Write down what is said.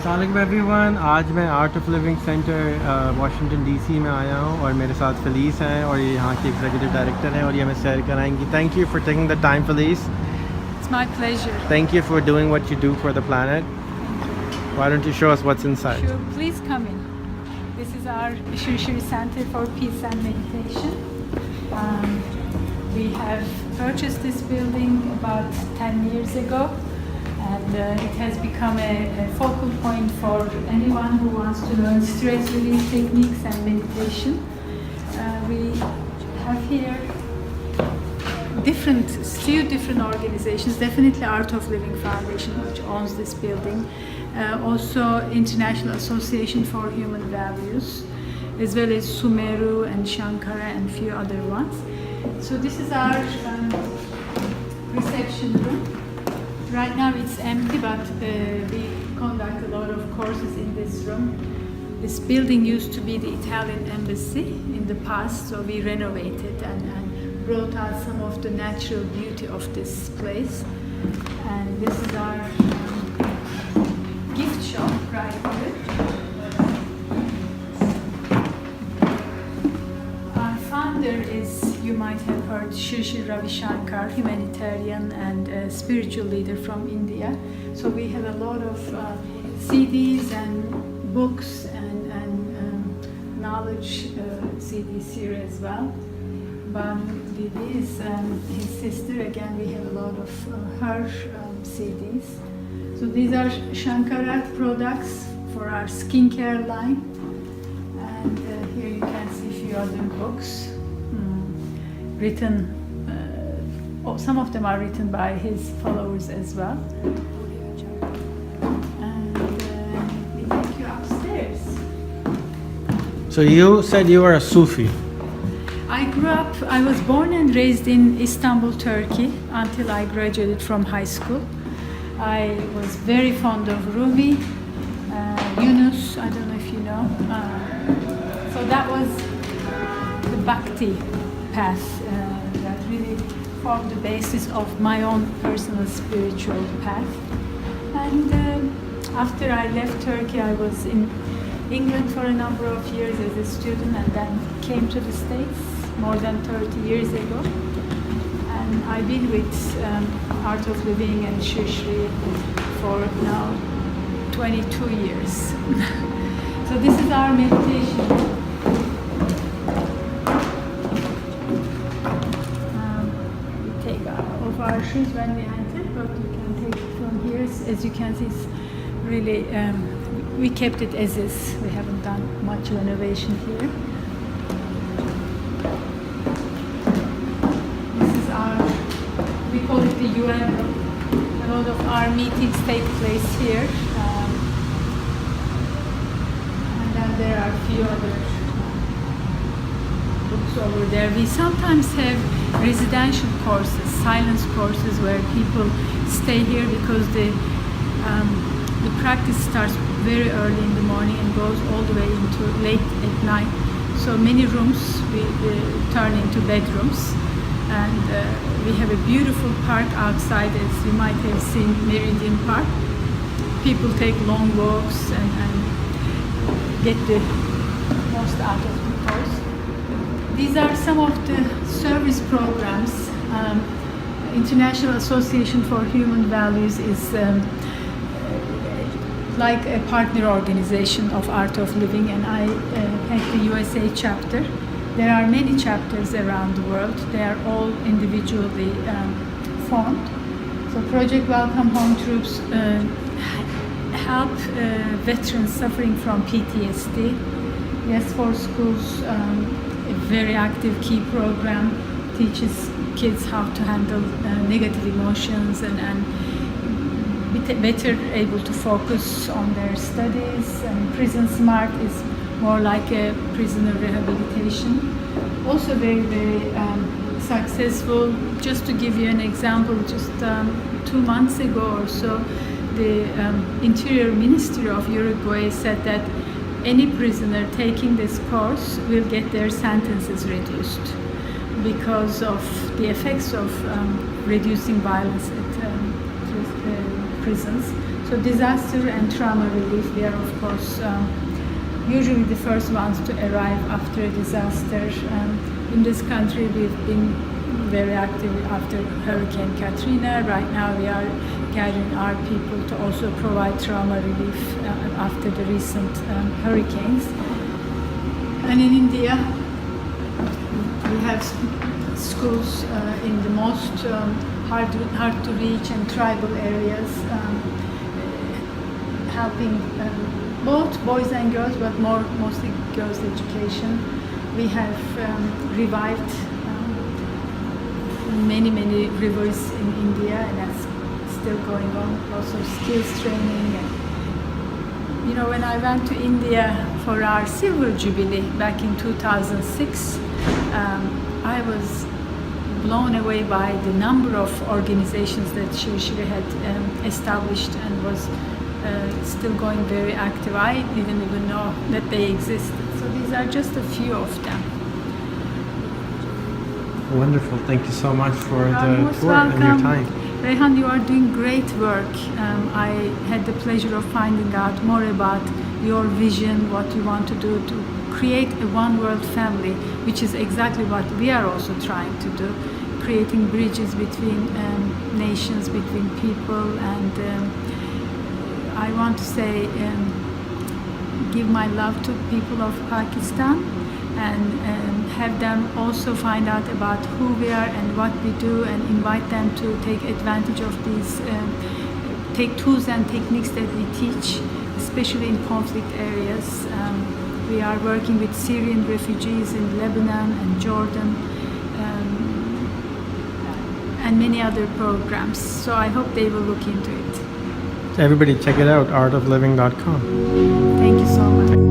अस्सलाम एवरीवन, आज मैं art of living centre Washington DC में आया हूँ और मेरे साथ फलीस हैं और ये यहाँ की एग्जीक्यूटिव डायरेक्टर हैं और ये हमें सैर कराएंगी. Thank you for taking the time फलीस. It's my pleasure. Thank you for doing what you do for the planet. Why don't you show us what's inside? Sure, please come in. This is our Shri Center for Peace and Meditation. We have purchased this building about 10 years ago, and it has become a focal point for anyone who wants to learn stress relief techniques and meditation. We have here few different organizations. Definitely Art of Living Foundation, which owns this building. Also International Association for Human Values, as well as Sumeru and Shankara and few other ones. So this is our reception room. Right now it's empty, but we conduct a lot of courses in this room. This building used to be the Italian embassy in the past, so we renovated and brought out some of the natural beauty of this place. And this is our gift shop right here. Our founder is, you might have heard, Shri Ravi Shankar, humanitarian and spiritual leader from India. So we have a lot of CDs and books and knowledge CDs here as well. Didi is his sister. Again, we have a lot of her CDs. So these are Shankara products for our skincare line. And here you can see a few other books written. Some of them are written by his followers as well. And we take you upstairs. So you said you were a Sufi. I was born and raised in Istanbul, Turkey, until I graduated from high school. I was very fond of Rumi, Yunus, I don't know if you know. So that was the Bhakti path that really formed the basis of my own personal spiritual path. And after I left Turkey, I was in England for a number of years as a student, and then came to the States more than 30 years ago. And I've been with Art of Living and Shri for now 22 years. So this is our meditation. We take off our shoes when we enter, but you can take it from here. As you can see, it's really, we kept it as is. We haven't done much renovation here. We call it the UN room. A lot of our meetings take place here. And then there are a few other books over there. We sometimes have residential courses, silence courses, where people stay here because the practice starts very early in the morning and goes all the way into late at night. So many rooms we turn into bedrooms. And we have a beautiful park outside, as you might have seen, Meridian Park. People take long walks and get the most out of the course. These are some of the service programs. International Association for Human Values is like a partner organization of Art of Living, and I head the USA chapter. There are many chapters around the world. They are all individually formed. So Project Welcome Home Troops help veterans suffering from PTSD. Yes for Schools, a very active key program, teaches kids how to handle negative emotions and be better able to focus on their studies. And Prison Smart is more like a prisoner rehabilitation. Also very, very successful. Just to give you an example, just 2 months ago or so, the Interior Ministry of Uruguay said that any prisoner taking this course will get their sentences reduced because of the effects of reducing violence at prisons. So So disaster and trauma relief, we are of course usually the first ones to arrive after a disaster. In this country we've been very active after Hurricane Katrina. Right now we are gathering our people to also provide trauma relief after the recent hurricanes. And in India we have schools in the most hard to reach and tribal areas, helping both boys and girls, but mostly girls' education. We have revived many rivers in India, and that's still going on. Also skills training. And, when I went to India for our Silver Jubilee back in 2006, I was blown away by the number of organizations that Shri Shri had established and was still going very active. I didn't even know that they existed. So these are just a few of them. Wonderful. Thank you so much for the Most tour and your welcome. time. Rehan, you are doing great work. I had the pleasure of finding out more about your vision, what you want to do to create a one world family, which is exactly what we are also trying to do, creating bridges between nations, between people. And I want to say, give my love to people of Pakistan, and have them also find out about who we are and what we do, and invite them to take advantage of these take tools and techniques that we teach, especially in conflict areas. We are working with Syrian refugees in Lebanon and Jordan, and many other programs. So I hope they will look into it. Everybody check it out, artofliving.com. Thank you so much.